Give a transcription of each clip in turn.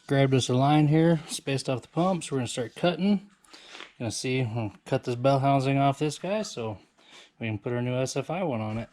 grabbed us a line here, spaced off the pump, so we're gonna start cutting. Gonna see, we'll cut this bell housing off this guy so we can put our new SFI one on it.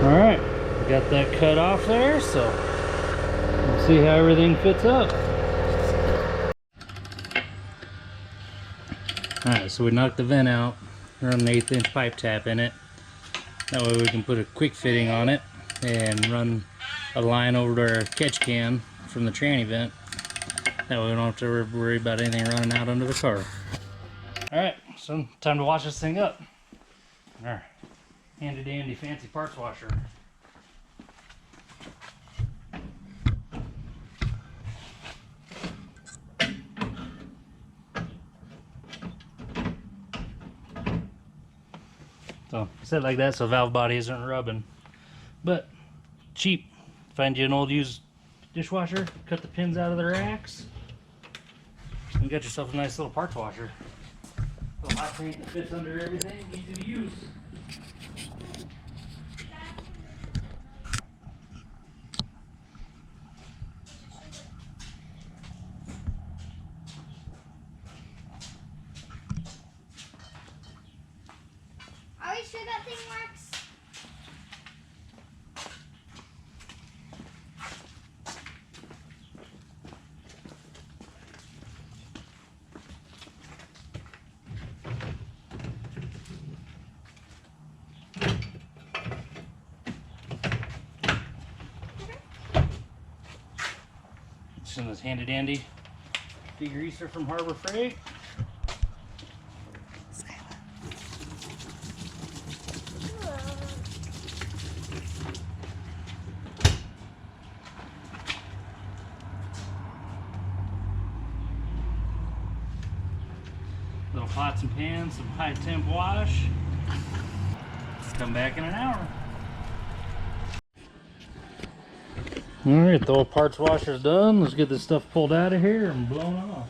Alright, got that cut off there, so we'll see how everything fits up. Alright, so we knocked the vent out, run an 1/8 inch pipe tap in it. That way we can put a quick fitting on it and run a line over to our catch can from the tranny vent. That way we don't have to worry about anything running out under the car. Alright, so time to wash this thing up. Our handy dandy fancy parts washer. So set it like that so valve body isn't rubbing. But cheap. Find you an old used dishwasher, cut the pins out of the racks, and got yourself a nice little parts washer. A little hot paint that fits under everything, easy to use. Are we sure that thing works? It's in this handy dandy degreaser from Harbor Freight. Little pots and pans, some high temp wash. Come back in an hour. Alright, the old parts washer's done. Let's get this stuff pulled out of here and blown off.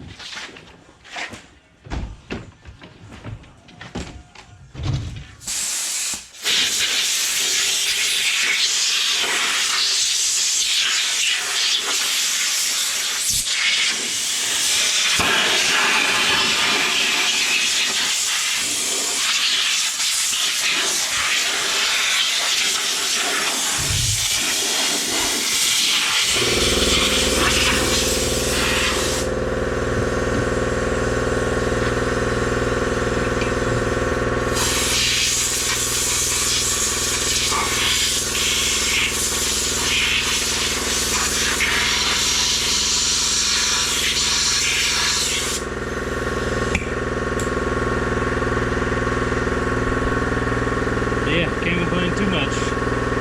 Yeah, can't complain too much.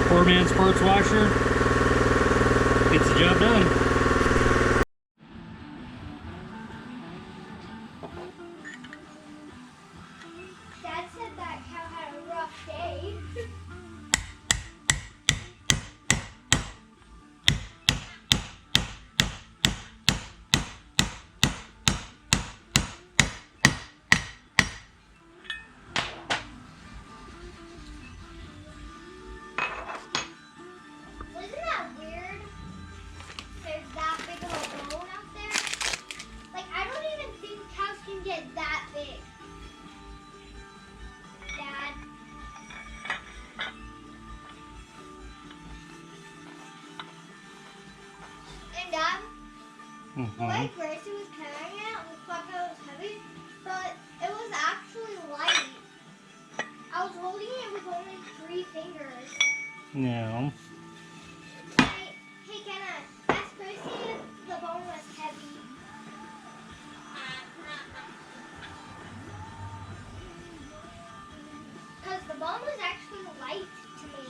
Poor man's parts washer gets the job done. Dad said that cow had a rough day. Isn't that weird? There's is that big. Dad. And Dad, the way Gracie was carrying it, we thought it was heavy, but it was actually light. I was holding it with only 3 fingers. Yeah. Hey, Kenna, ask Gracie if the bone was heavy. Because the bone was actually light to me.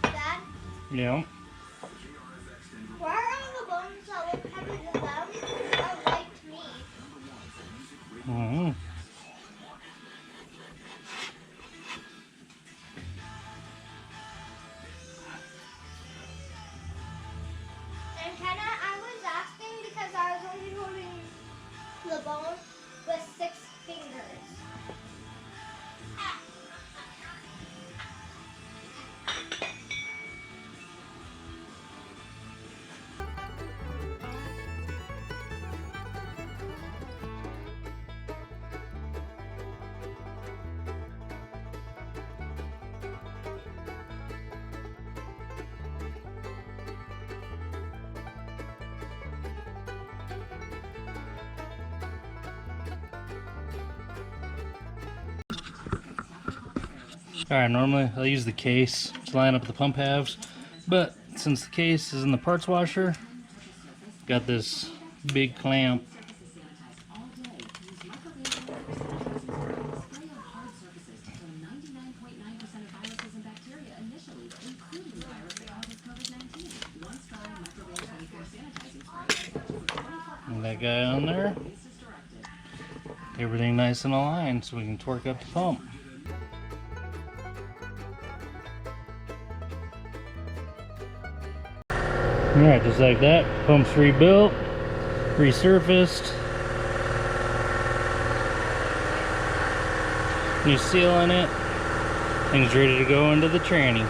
Dad, Yeah. why are all the bones that look heavy to them are light to me? And Kenna, I was asking because I was only holding the bone with 6 fingers. Alright, normally I'll use the case to line up the pump halves, but since the case is in the parts washer, got this big clamp. And that guy on there. Everything nice and aligned so we can torque up the pump. Alright, just like that, pump's rebuilt, resurfaced, new seal on it, things ready to go into the tranny.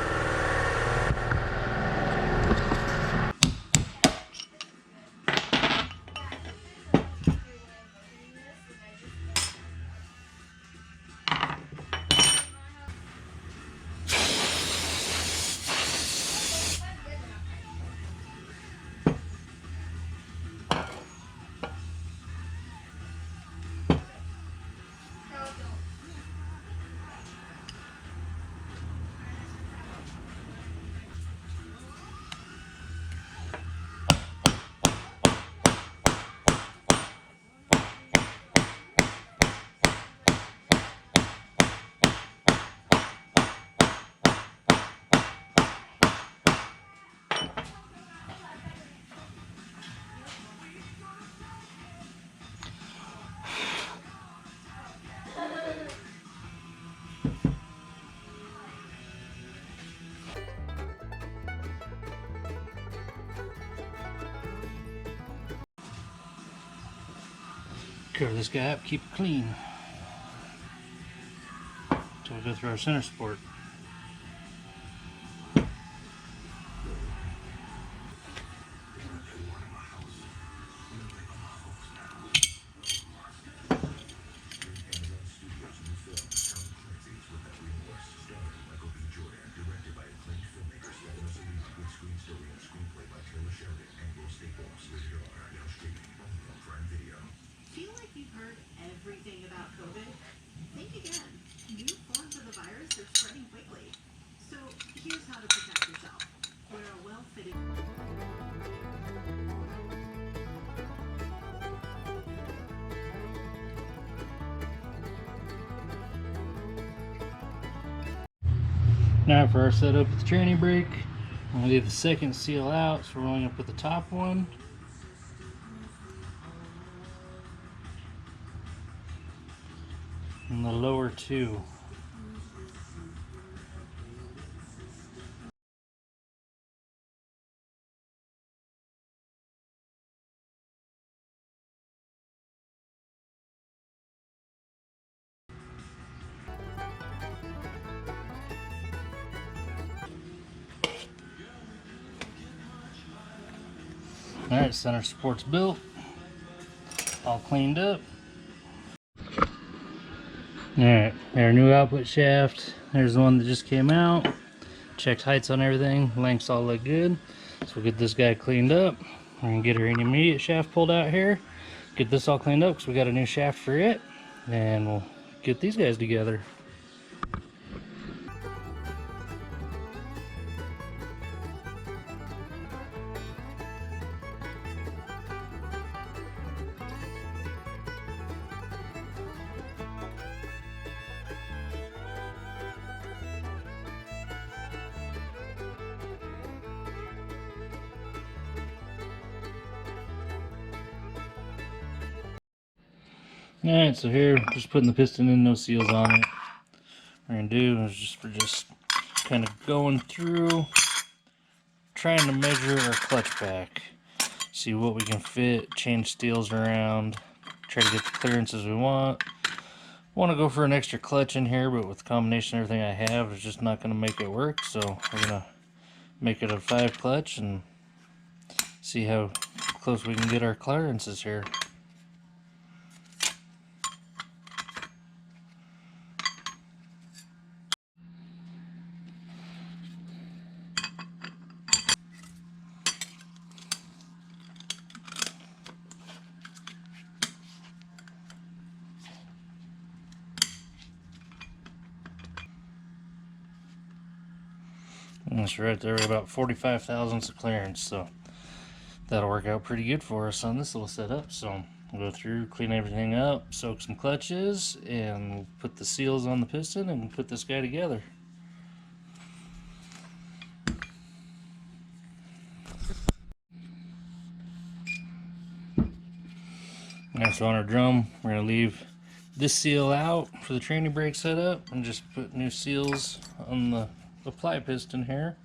Cover this guy up, keep it clean. So we go through our center support. Feel like you've heard everything about COVID? Think again. New forms of the virus are spreading quickly. So here's how to protect yourself. Wear a well-fitting... Now for our setup with the tranny brake, I'm going to leave the second seal out, so we're only going to put the top one. And the lower two. Alright, center support's built. All cleaned up. Alright, our new output shaft. There's the one that just came out. Checked heights on everything. Lengths all look good. So we'll get this guy cleaned up. We're going to get our intermediate shaft pulled out here. Get this all cleaned up because we got a new shaft for it. And we'll get these guys together. Alright, so here, just putting the piston in, no seals on it. What we're going to do is we're just kind of going through, trying to measure our clutch back. See what we can fit, change steels around, try to get the clearances we want. Want to go for an extra clutch in here, but with the combination of everything I have, it's just not going to make it work. So we're going to make it a 5 clutch and see how close we can get our clearances here. And that's right there, about 45 thousandths of clearance, so that'll work out pretty good for us on this little setup. So we'll go through, clean everything up, soak some clutches, and we'll put the seals on the piston and put this guy together. Now, so on our drum, we're going to leave this seal out for the tranny brake setup and just put new seals on the apply piston here.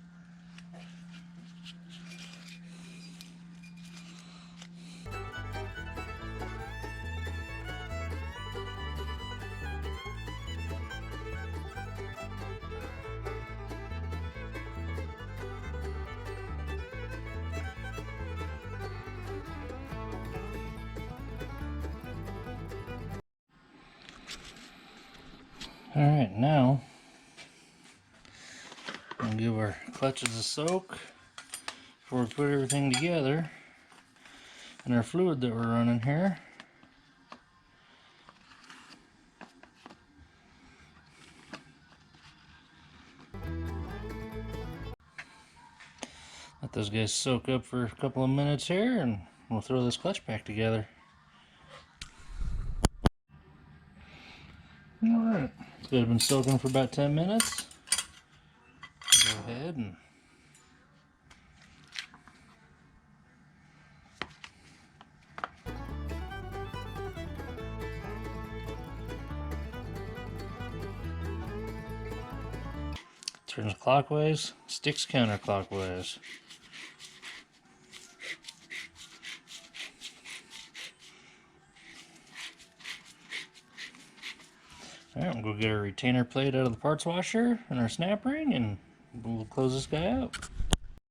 Alright, now we'll give our clutches a soak before we put everything together. And our fluid that we're running here, let those guys soak up for a couple of minutes here, and we'll throw this clutch back together. Alright, it's been soaking for about 10 minutes. Go ahead and turns clockwise, sticks counterclockwise. Alright, we'll go get our retainer plate out of the parts washer and our snap ring, and we'll close this guy out.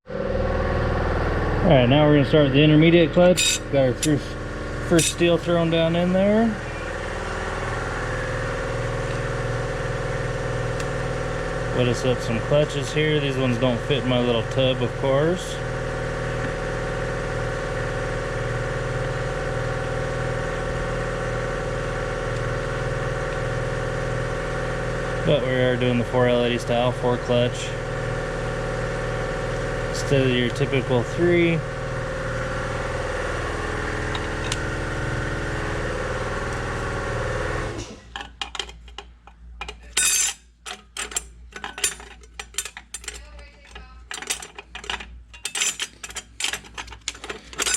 Alright, now we're going to start with the intermediate clutch. Got our first steel thrown down in there. Put us up some clutches here. These ones don't fit in my little tub, of course. But we are doing the 4LED style, 4 clutch. Instead of your typical 3.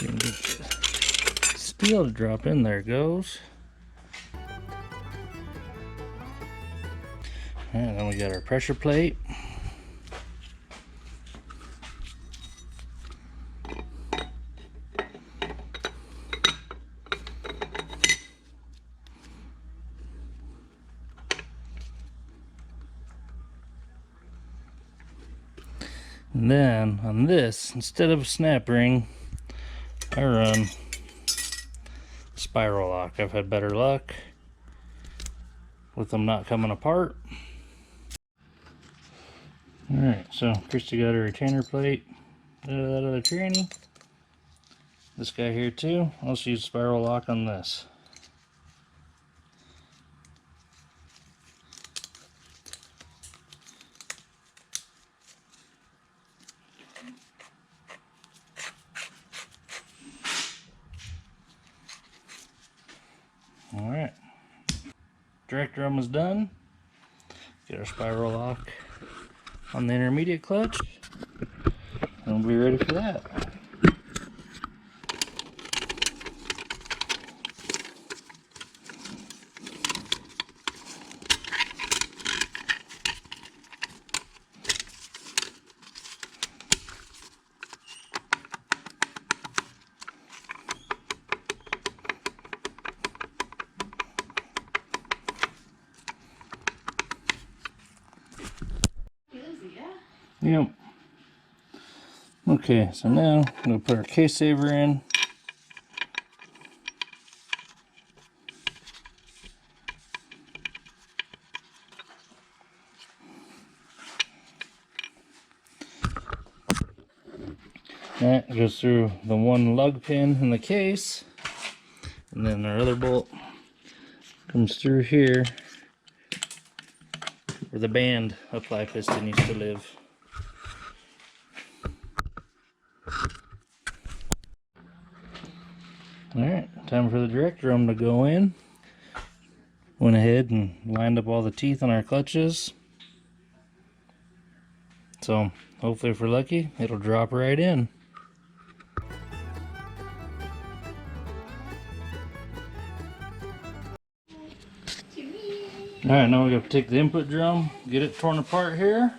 You can get the steel to drop in there, goes. And then we got our pressure plate. And then on this, instead of a snap ring, I run spiral lock. I've had better luck with them not coming apart. Alright, so Christy got a retainer plate out of that other tranny. This guy here too. Let's use spiral lock on this. Alright. Direct drum is done. Get our spiral lock on the intermediate clutch. And we'll be ready for that. Yep. Okay, so now I'm going to put our case saver in. That goes through the one lug pin in the case, and then our other bolt comes through here where the band apply piston used to live. Alright, time for the direct drum to go in. Went ahead and lined up all the teeth on our clutches. So hopefully if we're lucky, it'll drop right in. Alright, now we got to take the input drum, get it torn apart here.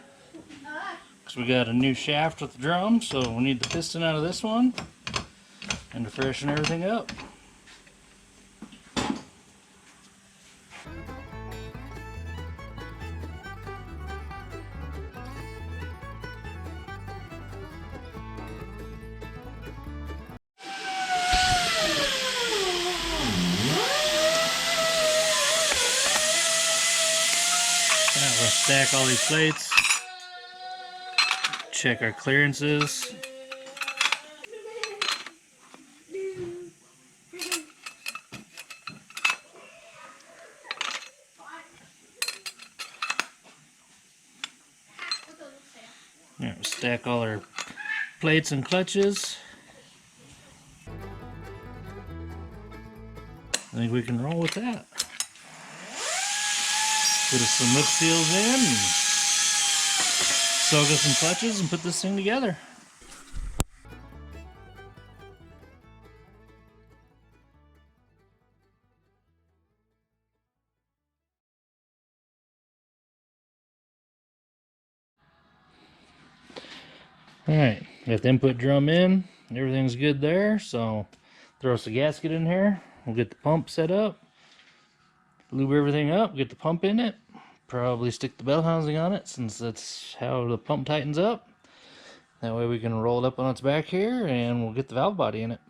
Because we got a new shaft with the drum, so we need the piston out of this one. And to freshen everything up. Now we'll stack all these plates. Check our clearances. Yeah, stack all our plates and clutches. I think we can roll with that. Put some lip seals in, and soak up some clutches, and put this thing together. Alright, got the input drum in. Everything's good there, so throw us a gasket in here. We'll get the pump set up. Lube everything up, get the pump in it. Probably stick the bell housing on it since that's how the pump tightens up. That way we can roll it up on its back here and we'll get the valve body in it.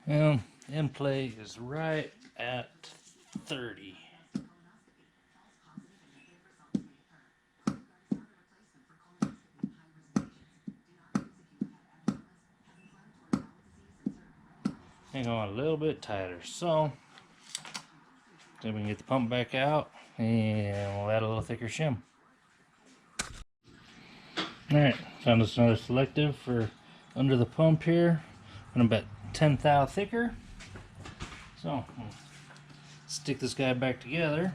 Well, end play is right at 30. Hang on a little bit tighter. So then we can get the pump back out and we'll add a little thicker shim. Alright, found us another selective for under the pump here. And about 10th thou thicker. So stick this guy back together.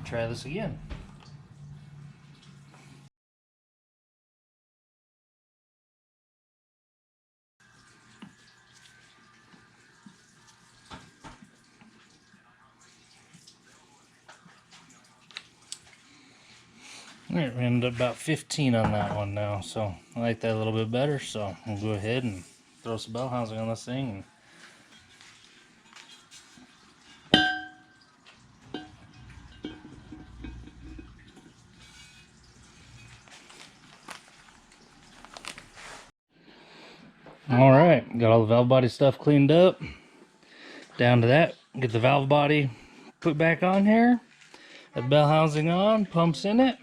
Try this again. Alright, we ended up about 15 on that one now, so I like that a little bit better, so we'll go ahead and throw some bell housing on this thing. Alright, got all the valve body stuff cleaned up. Down to that, get the valve body put back on here. The bell housing on, pumps in it.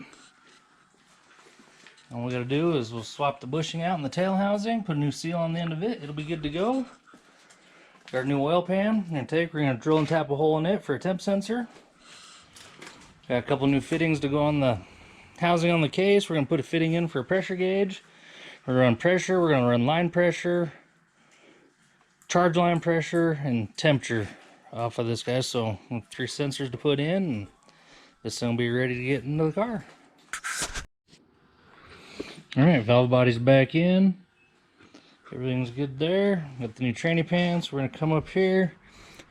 All we gotta do is we'll swap the bushing out in the tail housing, put a new seal on the end of it, it'll be good to go. Got our new oil pan, we're gonna drill and tap a hole in it for a temp sensor. Got a couple new fittings to go on the housing on the case. We're gonna put a fitting in for a pressure gauge. We're gonna run pressure, we're gonna run line pressure, charge line pressure, and temperature off of this guy. So 3 sensors to put in, and this thing will be ready to get into the car. Alright, valve body's back in. Everything's good there. Got the new tranny pans. We're gonna come up here.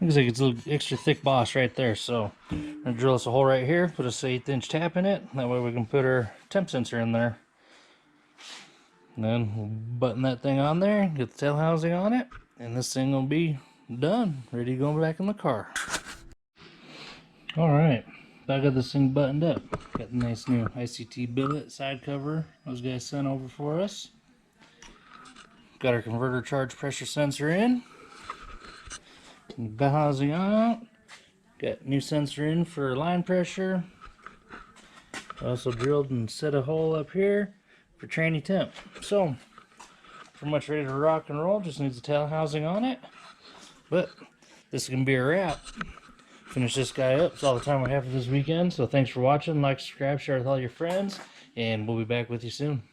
Looks like it's a little extra thick boss right there. So I'm gonna drill us a hole right here, put a 1/8" tap in it. That way we can put our temp sensor in there. And then we'll button that thing on there, get the tail housing on it, and this thing will be done, ready to go back in the car. Alright, I got this thing buttoned up. Got the nice new ICT billet side cover those guys sent over for us. Got our converter charge pressure sensor in. Bell housing out. Got new sensor in for line pressure. Also drilled and set a hole up here for tranny temp. So, pretty much ready to rock and roll. Just needs a tail housing on it. But this is going to be a wrap. Finish this guy up. It's all the time we have for this weekend. So thanks for watching. Like, subscribe, share with all your friends. And we'll be back with you soon.